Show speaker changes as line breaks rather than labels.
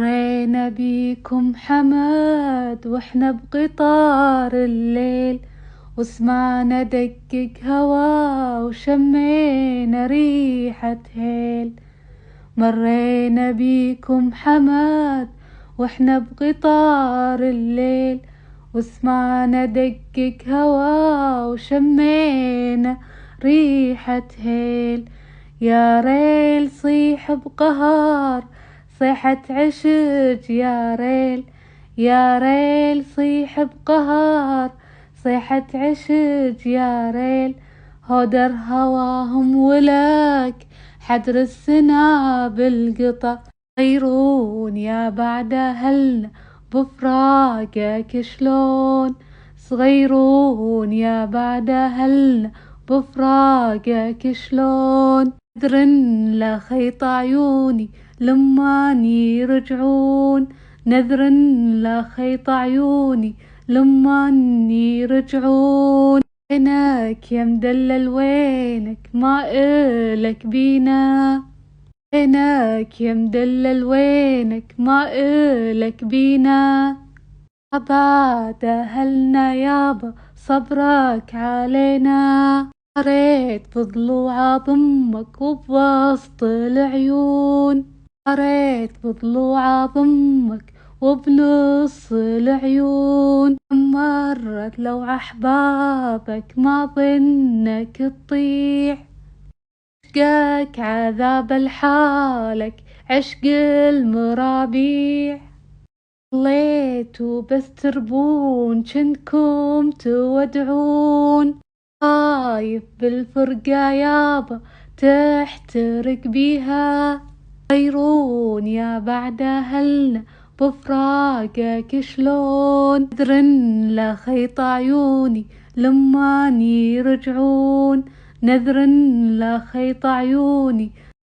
مرينا بيكم حماد واحنا بقطار الليل، وسمعنا دقق هوا وشمينا ريحة هيل. مرينا بيكم حماد واحنا بقطار الليل، وسمعنا دقق هوا وشمينا ريحة هيل. يا ريل صيح بقهار صيحة عشج، يا ريل يا ريل صيح بقهار صيحة عشج، يا ريل هدر هواهم ولك حدر السنا بالقطا. صغيرون يا بعد أهلنا بفراقك شلون، صغيرون يا بعد أهلنا بفراقك شلون. نذرن لخيط عيوني لمان يرجعون، نذرن لخيط عيوني لمان يرجعون. وينك يا مدلل وينك ما إلك بينا، وينك يا مدلل وينك ما إلك بينا. بعد أهلنا يابا صبرك علينا، قريت بضلوع ضمك وبوسط العيون، قريت بضلوع ضمك وبنص العيون. مرت لو أحبابك ما ظنك تطيع، عشقك عذاب لحالك عشق المرابيع. ضليتوا بس تربون جنكم تودعون، خايف بالفرقة يابا تحترق بيها. غيرون يا بعد أهلنا بفراقك شلون، نذرن لخيط عيوني لمان يرجعون، نذرن لخيط عيوني